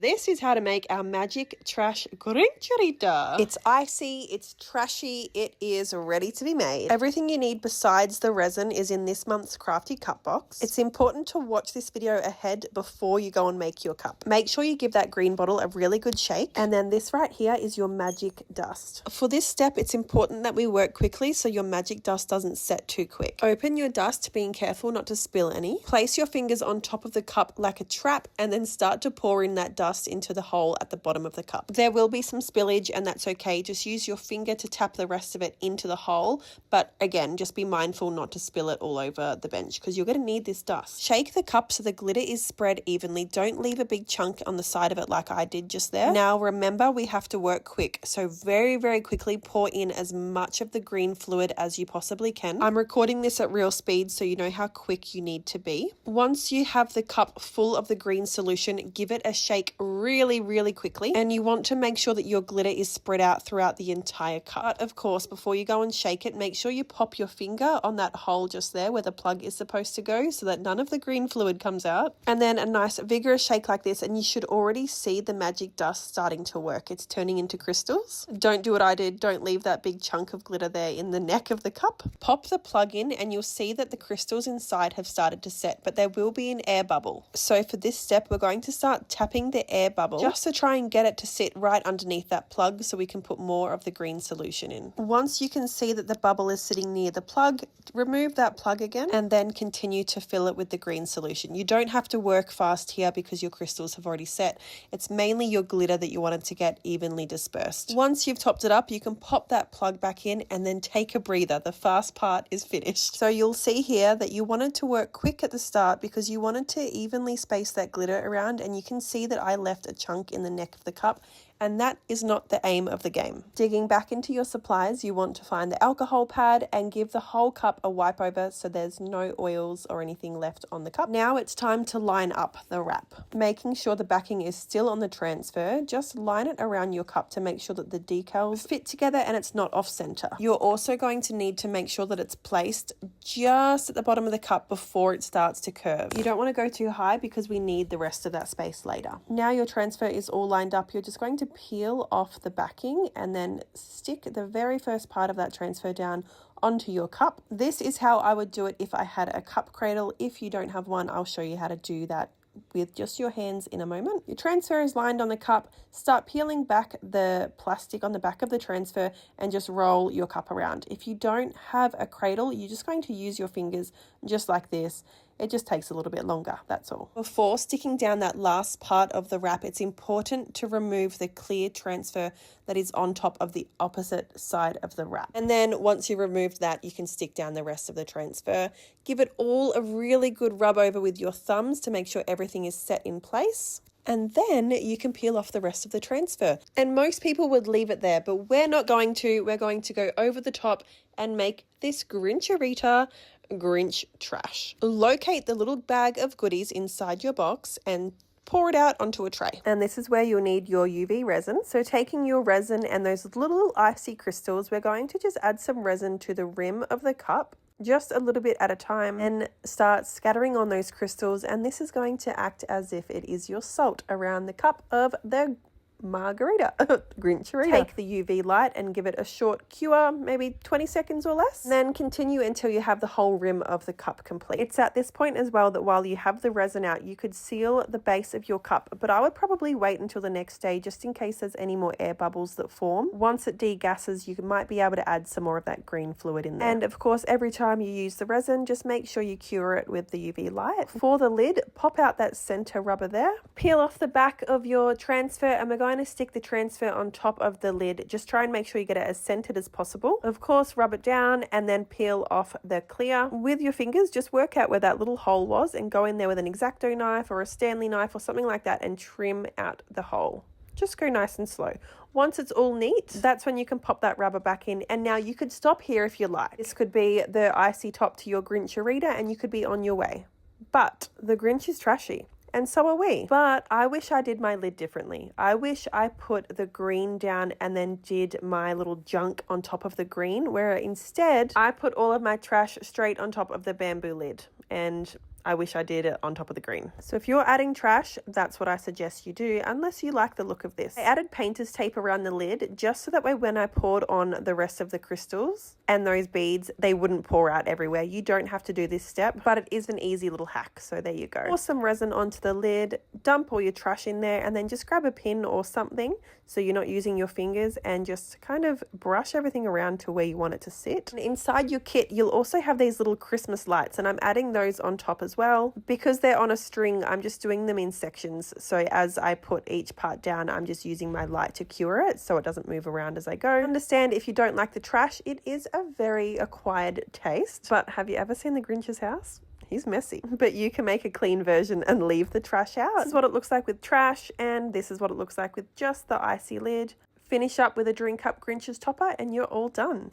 This is how to make our magic trash grinch-a. It's icy, it's trashy, it is ready to be made. Everything you need besides the resin is in this month's crafty cup box. It's important to watch this video ahead before you go and make your cup. Make sure you give that green bottle a really good shake. And then this right here is your magic dust. For this step, it's important that we work quickly so your magic dust doesn't set too quick. Open your dust, being careful not to spill any. Place your fingers on top of the cup like a trap and then start to pour in that dust into the hole at the bottom of the cup. There will be some spillage and that's okay. Just use your finger to tap the rest of it into the hole. But again, just be mindful not to spill it all over the bench because you're going to need this dust. Shake the cup so the glitter is spread evenly. Don't leave a big chunk on the side of it like I did just there. Now remember, we have to work quick. So very, very quickly pour in as much of the green fluid as you possibly can. I'm recording this at real speed so you know how quick you need to be. Once you have the cup full of the green solution, give it a shake really quickly, and you want to make sure that your glitter is spread out throughout the entire cup. But of course, before you go and shake it, make sure you pop your finger on that hole just there where the plug is supposed to go so that none of the green fluid comes out. And then a nice vigorous shake like this, and you should already see the magic dust starting to work. It's turning into crystals. Don't do what I did. Don't leave that big chunk of glitter there in the neck of the cup. Pop the plug in and you'll see that the crystals inside have started to set, but there will be an air bubble. So for this step, we're going to start tapping the air bubble just to try and get it to sit right underneath that plug so we can put more of the green solution in. Once you can see that the bubble is sitting near the plug, remove that plug again and then continue to fill it with the green solution. You don't have to work fast here because your crystals have already set. It's mainly your glitter that you wanted to get evenly dispersed. Once you've topped it up, you can pop that plug back in and then take a breather. The fast part is finished. So you'll see here that you wanted to work quick at the start because you wanted to evenly space that glitter around, and you can see that I left a chunk in the neck of the cup, and that is not the aim of the game. Digging back into your supplies, you want to find the alcohol pad and give the whole cup a wipe over so there's no oils or anything left on the cup. Now it's time to line up the wrap. Making sure the backing is still on the transfer, just line it around your cup to make sure that the decals fit together and it's not off center. You're also going to need to make sure that it's placed just at the bottom of the cup before it starts to curve. You don't want to go too high because we need the rest of that space later. Now your transfer is all lined up. You're just going to peel off the backing and then stick the very first part of that transfer down onto your cup. This is how I would do it if I had a cup cradle. If you don't have one, I'll show you how to do that with just your hands in a moment. Your transfer is lined on the cup. Start peeling back the plastic on the back of the transfer and just roll your cup around. If you don't have a cradle, you're just going to use your fingers just like this. It just takes a little bit longer, that's all. Before sticking down that last part of the wrap, it's important to remove the clear transfer that is on top of the opposite side of the wrap. And then once you removed that, you can stick down the rest of the transfer. Give it all a really good rub over with your thumbs to make sure everything is set in place. And then you can peel off the rest of the transfer. And most people would leave it there, but we're not going to. We're going to go over the top and make this grinch-a Grinch trash. Locate the little bag of goodies inside your box and pour it out onto a tray. And this is where you'll need your UV resin. So taking your resin and those little icy crystals, we're going to just add some resin to the rim of the cup, just a little bit at a time, and start scattering on those crystals. And this is going to act as if it is your salt around the cup of the margarita, grinch-a. Take the UV light and give it a short cure, maybe 20 seconds or less. And then continue until you have the whole rim of the cup complete. It's at this point as well that while you have the resin out, you could seal the base of your cup, but I would probably wait until the next day just in case there's any more air bubbles that form. Once it degasses, you might be able to add some more of that green fluid in there. And of course, every time you use the resin, just make sure you cure it with the UV light. For the lid, pop out that center rubber there, peel off the back of your transfer, and we're going to stick the transfer on top of the lid. Just try and make sure you get it as centered as possible. Of course, rub it down and then peel off the clear. With your fingers, just work out where that little hole was and go in there with an X-Acto knife or a Stanley knife or something like that and trim out the hole. Just go nice and slow. Once it's all neat, that's when you can pop that rubber back in. And now you could stop here if you like. This could be the icy top to your grinch-a and you could be on your way. But the Grinch is trashy. And so are we. But I wish I did my lid differently. I wish I put the green down and then did my little junk on top of the green, where instead I put all of my trash straight on top of the bamboo lid. And I wish I did it on top of the green. So if you're adding trash, that's what I suggest you do, unless you like the look of this. I added painter's tape around the lid just so that way when I poured on the rest of the crystals and those beads, they wouldn't pour out everywhere. You don't have to do this step, but it is an easy little hack. So there you go. Pour some resin onto the lid, dump all your trash in there, and then just grab a pin or something so you're not using your fingers and just kind of brush everything around to where you want it to sit. And inside your kit, you'll also have these little Christmas lights, and I'm adding those on top as well. Because they're on a string, I'm just doing them in sections. So as I put each part down, I'm just using my light to cure it so it doesn't move around as I go. Understand if you don't like the trash, it is a very acquired taste. But have you ever seen the Grinch's house? He's messy, but you can make a clean version and leave the trash out. This is what it looks like with trash, and this is what it looks like with just the icy lid. Finish up with a drink cup Grinch's topper and you're all done.